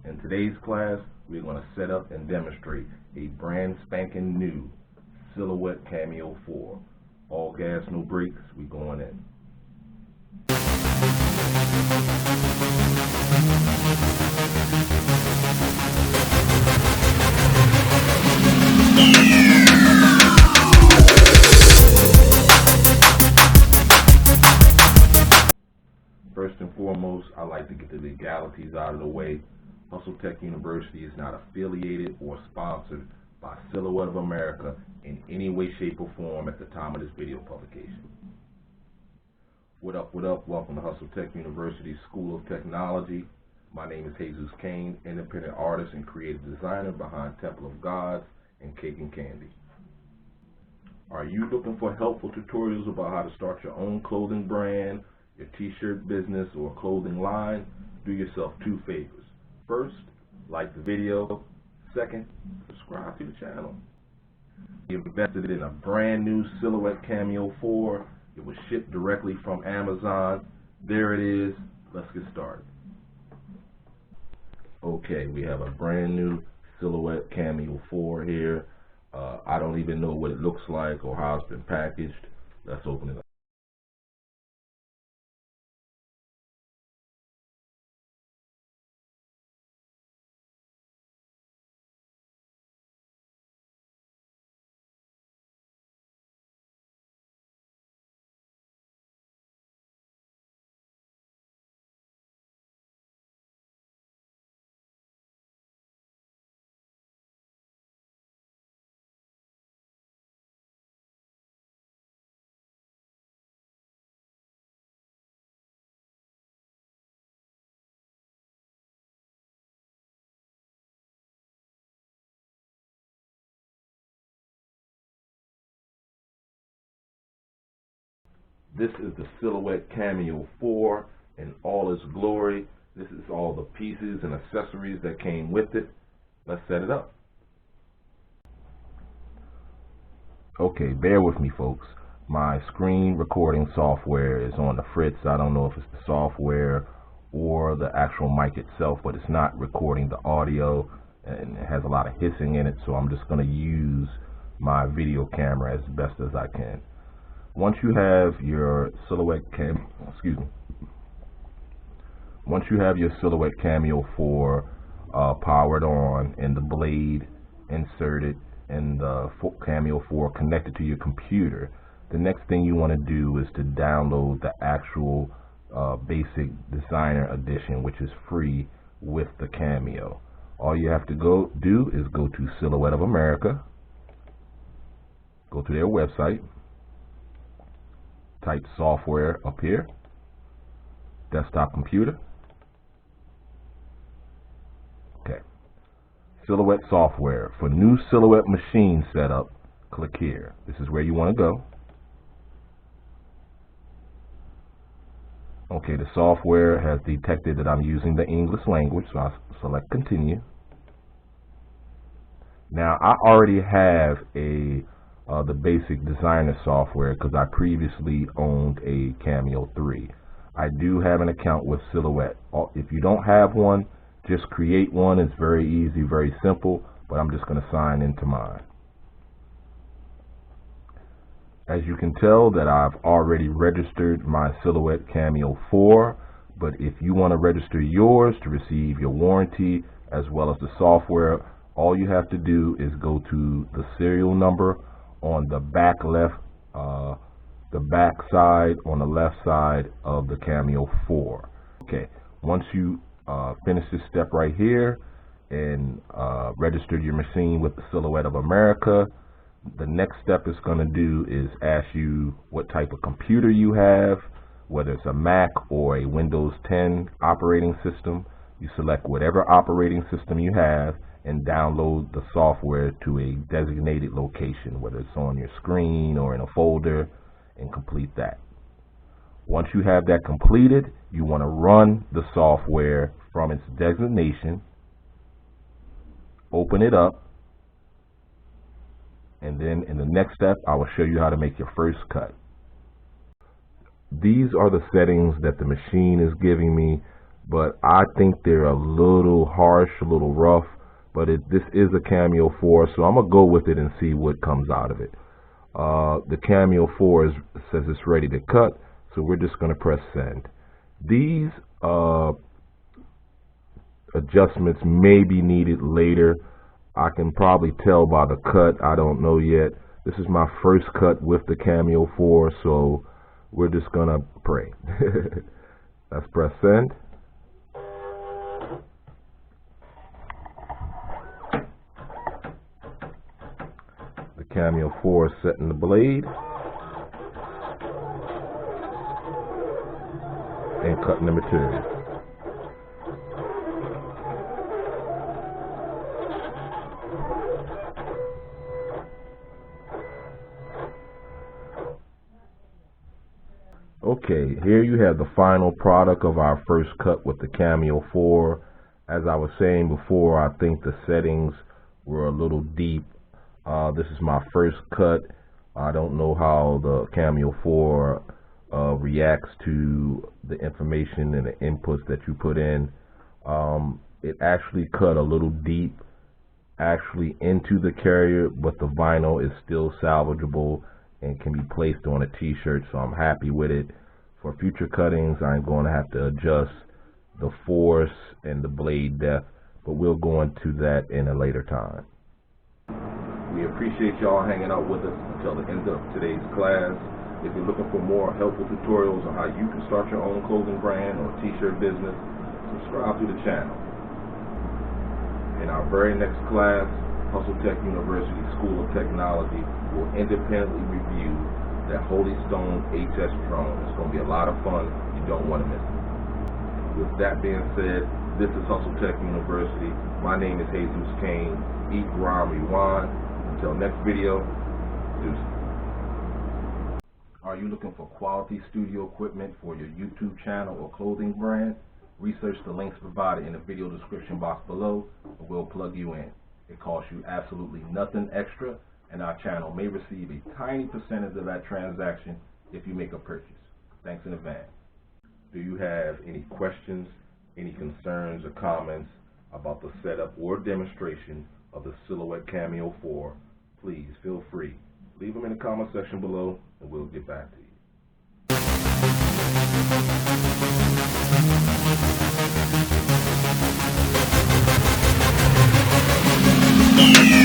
In today's class, we're going to set up and demonstrate a brand spanking new Silhouette Cameo 4. All gas, no brakes, we going in. First and foremost, I like to get the legalities out of the way. HustleTech University is not affiliated or sponsored by Silhouette of America in any way, shape, or form at the time of this video publication. What up, what up? Welcome to HustleTech University School of Technology. My name is Jesus Cain, independent artist and creative designer behind Temple of Gods and Cake and Candy. Are you looking for helpful tutorials about how to start your own clothing brand, your t-shirt business, or clothing line? Do yourself two favors. First, like the video. Second, subscribe to the channel. We invested in a brand new Silhouette Cameo 4. It was shipped directly from Amazon. There it is. Let's get started. Okay, we have a brand new Silhouette Cameo 4 here. I don't even know what it looks like or how it's been packaged. Let's open it up. This is the Silhouette Cameo 4 in all its glory. This is all the pieces and accessories that came with it. Let's set it up. Okay, bear with me, folks. My screen recording software is on the fritz. I don't know if it's the software or the actual mic itself, but it's not recording the audio, and it has a lot of hissing in it, so I'm just going to use my video camera as best as I can. Once you have your Silhouette Cameo 4 powered on and the blade inserted and the Cameo 4 connected to your computer, the next thing you want to do is to download the actual basic designer edition, which is free with the Cameo. All you have to do is go to Silhouette of America, go to their website, type software up here, desktop computer. Okay, Silhouette software. For new Silhouette machine setup, click here. This is where you want to go. Okay, the software has detected that I'm using the English language, so I'll select continue. Now I already have the basic designer software because I previously owned a Cameo 3. I do have an account with Silhouette. If you don't have one, just create one. It's very easy, very simple, but I'm just going to sign into mine. As you can tell that I've already registered my Silhouette Cameo 4, but if you want to register yours to receive your warranty as well as the software, all you have to do is go to the serial number on the back left, the back side on the left side of the Cameo 4. Okay, once you finish this step right here and registered your machine with the Silhouette of America, the next step it's going to do is ask you what type of computer you have, whether it's a Mac or a Windows 10 operating system. You select whatever operating system you have and download the software to a designated location, whether it's on your screen or in a folder, and complete that. Once you have that completed, you want to run the software from its designation, open it up, and then in the next step I will show you how to make your first cut. These are the settings that the machine is giving me. but I think they're a little harsh, a little rough, but this is a Cameo 4, so I'm going to go with it and see what comes out of it. The Cameo 4 says it's ready to cut, so we're just going to press send. These adjustments may be needed later. I can probably tell by the cut. I don't know yet. This is my first cut with the Cameo 4, so we're just going to pray. Let's press send. The Cameo 4 is setting the blade and cutting the material. Okay, here you have the final product of our first cut with the Cameo 4. As I was saying before, I think the settings were a little deep. This is my first cut. I don't know how the Cameo 4 reacts to the information and the inputs that you put in. It actually cut a little deep actually into the carrier, but the vinyl is still salvageable and can be placed on a t-shirt, so I'm happy with it. For future cuttings, I'm going to have to adjust the force and the blade depth, but we'll go into that in a later time. We appreciate y'all hanging out with us until the end of today's class. If you're looking for more helpful tutorials on how you can start your own clothing brand or t-shirt business, subscribe to the channel. In our very next class, HustleTech University School of Technology will independently review that Holy Stone HS drone. It's going to be a lot of fun. You don't want to miss it. With that being said, this is HustleTech University. My name is Jesus Cain. Eat, rhyme, rewind. Until next video, deuces. Are you looking for quality studio equipment for your YouTube channel or clothing brand? Research the links provided in the video description box below, and we'll plug you in. It costs you absolutely nothing extra, and our channel may receive a tiny percentage of that transaction if you make a purchase. Thanks in advance. Do you have any questions, any concerns or comments about the setup or demonstration of the Silhouette Cameo 4? Please feel free. Leave them in the comment section below, and we'll get back to you.